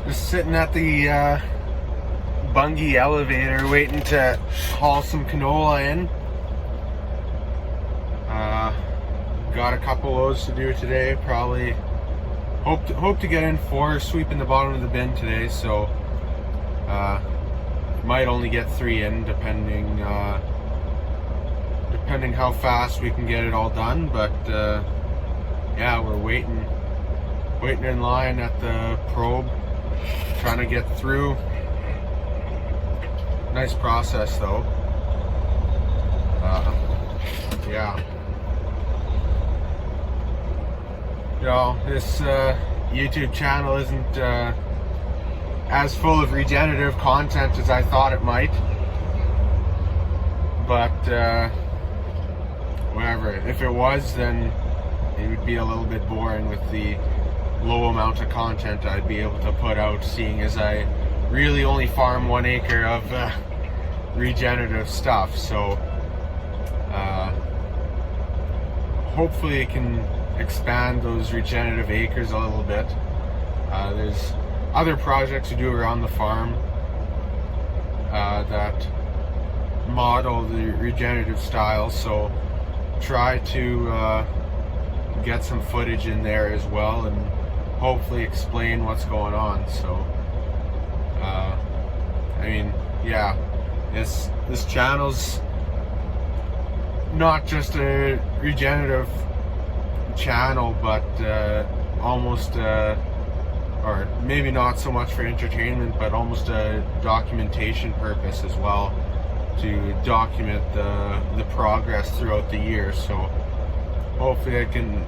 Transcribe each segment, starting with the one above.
Just sitting at the Bungie elevator waiting to haul some canola in. Got a couple loads to do today. Probably hope to get in 4, sweeping the bottom of the bin today. So might only get 3 in, depending how fast we can get it all done. But yeah, we're waiting in line at the probe, trying to get through. Nice process though. Yeah. You know, this YouTube channel isn't as full of regenerative content as I thought it might. But whatever. If it was, then it would be a little bit boring with the low amount of content I'd be able to put out, seeing as I really only farm 1 acre of regenerative stuff. So hopefully it can expand those regenerative acres a little bit. There's other projects to do around the farm that model the regenerative style, so try to get some footage in there as well and hopefully explain what's going on. So I mean, yeah, this channel's not just a regenerative channel, but almost or maybe not so much for entertainment, but almost a documentation purpose as well, to document the progress throughout the year. So hopefully I can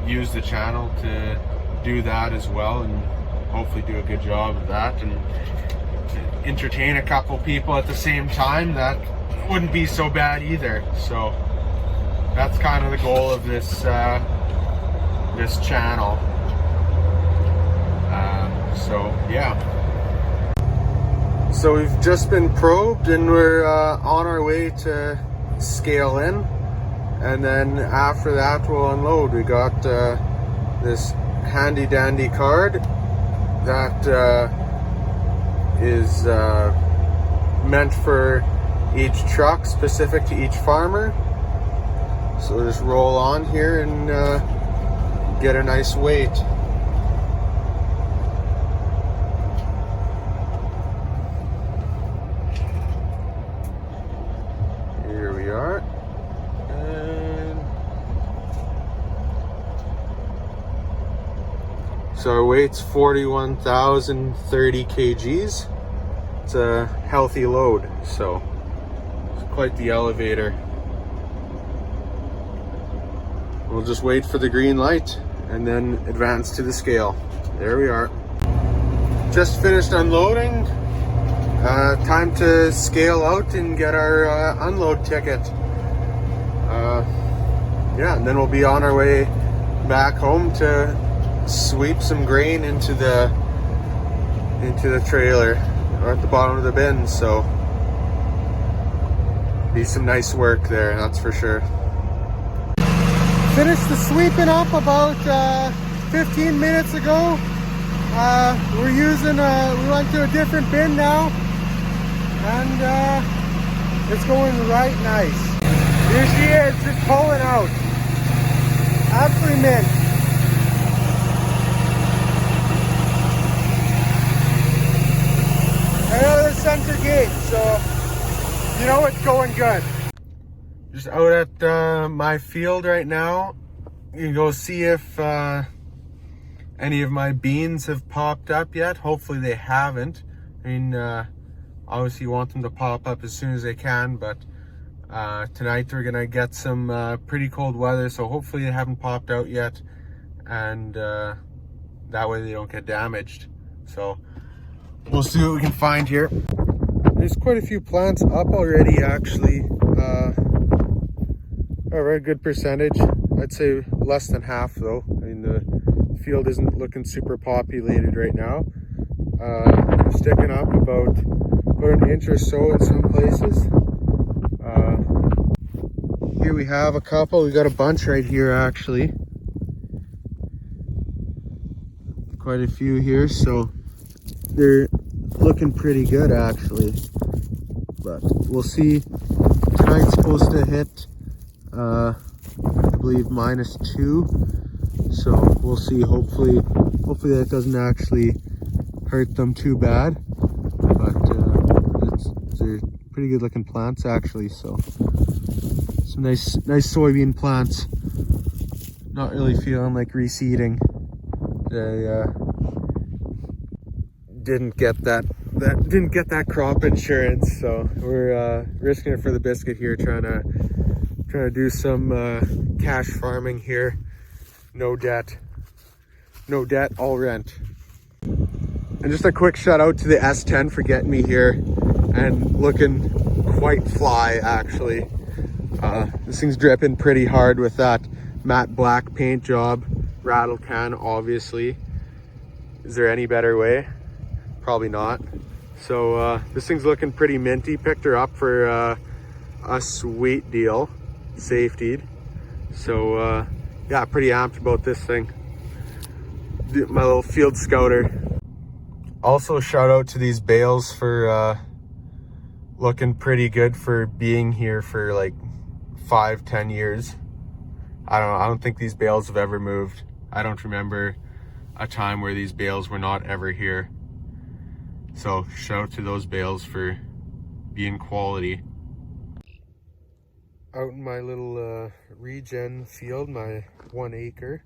use the channel to do that as well, and hopefully do a good job of that, and entertain a couple people at the same time. That wouldn't be so bad either. So that's kind of the goal of this this channel. So yeah. So we've just been probed and we're on our way to scale in, and then after that we'll unload. We got this handy dandy card that is meant for each truck, specific to each farmer. So we'll just roll on here and get a nice weight. Here we are. And so our weight's 41,030 kgs. It's a healthy load, so it's quite the elevator. We'll just wait for the green light and then advance to the scale. There we are. Just finished unloading. Time to scale out and get our unload ticket. Yeah, and then we'll be on our way back home to sweep some grain into the trailer or at the bottom of the bin. So be some nice work there, that's for sure. Finished the sweeping up about 15 minutes ago. We're using we went to a different bin now, and it's going right nice. Here she is, just pulling out. Absolutely mint. Right out of the center gate, so you know it's going good. Just out at my field right now. You can go see if any of my beans have popped up yet. Hopefully they haven't. I mean, obviously you want them to pop up as soon as they can, but tonight we're gonna get some pretty cold weather, so hopefully they haven't popped out yet, and that way they don't get damaged. So we'll see what we can find here. There's quite a few plants up already, actually. A very good percentage. I'd say less than half though. I mean, the field isn't looking super populated right now. Sticking up about an inch or so in some places. Here we have a couple. We got a bunch right here actually. quite a few here, so they're looking pretty good actually. But we'll see. Tonight's supposed to hit, I believe, -2. So we'll see. Hopefully that doesn't actually hurt them too bad. But they're pretty good looking plants actually. So some nice soybean plants. Not really feeling like reseeding. They didn't get that crop insurance, so we're risking it for the biscuit here, trying to do some cash farming here. No debt, all rent. And just a quick shout out to the S10 for getting me here and looking quite fly actually. This thing's dripping pretty hard with that matte black paint job. Rattle can, obviously. Is there any better way? Probably not. So this thing's looking pretty minty. Picked her up for a sweet deal, safetied. So yeah, pretty amped about this thing. My little field scouter. Also shout out to these bales for looking pretty good for being here for like 5-10 years. I don't think these bales have ever moved. I don't remember a time where these bales were not ever here. So shout out to those bales for being quality. Out in my little regen field, my 1 acre,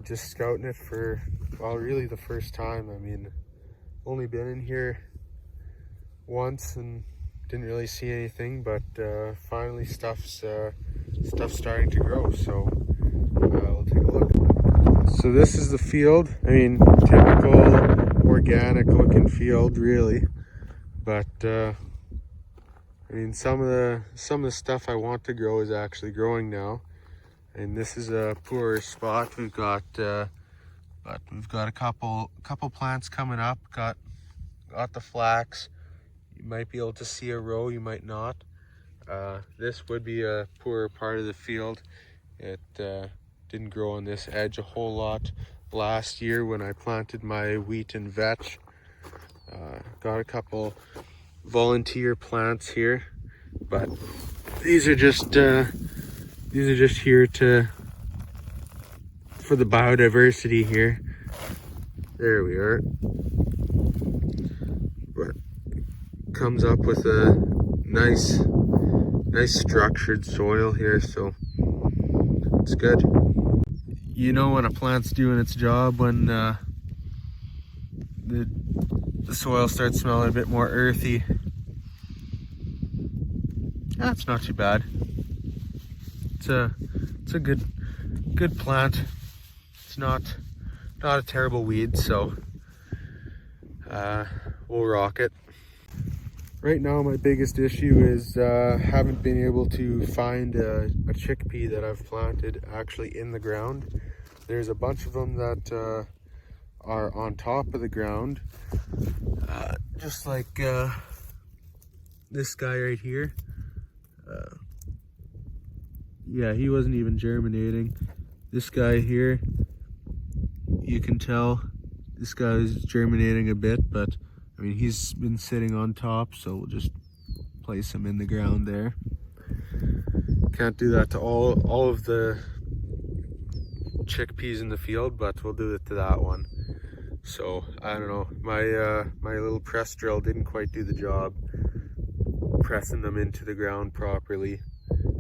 just scouting it for, well, really the first time. I mean, only been in here once and didn't really see anything, but finally stuff's starting to grow. So we'll take a look. So this is the field. I mean, typical organic looking field really, but I mean, some of the stuff I want to grow is actually growing now, and this is a poorer spot. We've got but we've got a couple plants coming up. Got the flax. You might be able to see a row, you might not. This would be a poorer part of the field. It didn't grow on this edge a whole lot last year when I planted my wheat and vetch. Got a couple volunteer plants here, but these are just here for the biodiversity here. There we are. But comes up with a nice structured soil here, so it's good. You know when a plant's doing its job when the soil starts smelling a bit more earthy. That's not too bad. It's a good plant. It's not a terrible weed, so we'll rock it. Right now my biggest issue is haven't been able to find a chickpea that I've planted actually in the ground. There's a bunch of them that are on top of the ground, just like this guy right here. Yeah, he wasn't even germinating. This guy here, you can tell this guy's germinating a bit, but I mean, he's been sitting on top, so we'll just place him in the ground there. Can't do that to all of the chickpeas in the field, but we'll do it to that one. So I don't know, my little press drill didn't quite do the job pressing them into the ground properly.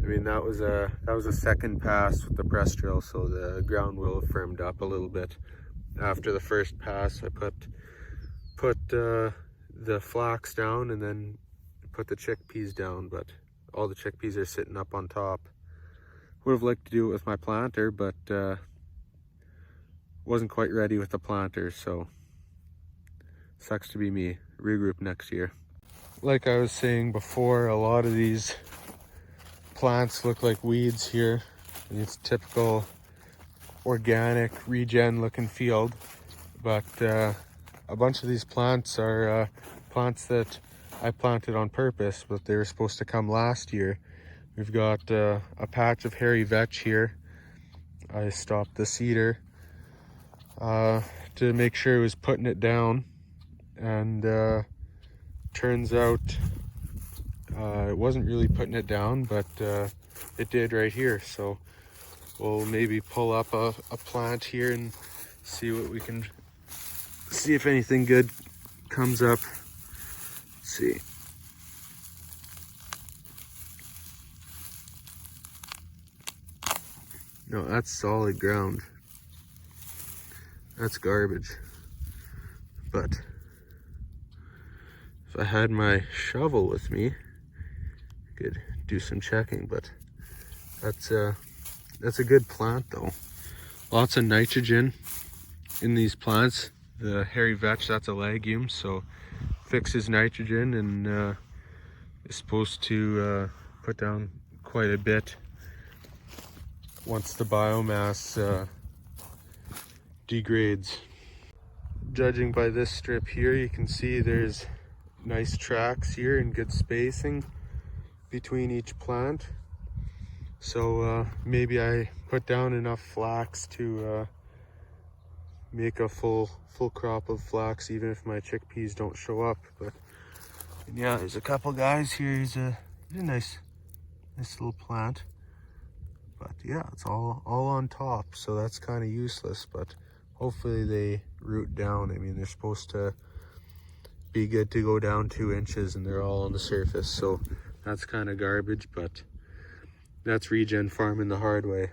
I mean, that was a second pass with the press drill, so the ground will have firmed up a little bit. After the first pass, I put the flax down and then put the chickpeas down, but all the chickpeas are sitting up on top. Would have liked to do it with my planter, but wasn't quite ready with the planter, so sucks to be me. Regroup next year. Like I was saying before, a lot of these plants look like weeds here. And it's typical organic regen looking field, but a bunch of these plants are plants that I planted on purpose, but they were supposed to come last year. We've got a patch of hairy vetch here. I stopped the cedar to to make sure it was putting it down, and turns out it wasn't really putting it down, but it did right here. So we'll maybe pull up a plant here and see what we can see, if anything good comes up. Let's see. No, that's solid ground. That's garbage. But if I had my shovel with me, I could do some checking. But that's a good plant though. Lots of nitrogen in these plants. The hairy vetch, that's a legume, so fixes nitrogen and is supposed to put down quite a bit once the biomass degrades. Judging by this strip here, you can see there's nice tracks here and good spacing between each plant. So maybe I put down enough flax to make a full crop of flax, even if my chickpeas don't show up. But yeah, there's a couple guys here. He's a nice little plant. But yeah, it's all on top, so that's kind of useless. But hopefully they root down. I mean, they're supposed to be good to go down 2 inches, and they're all on the surface. So that's kind of garbage, but that's regen farming the hard way.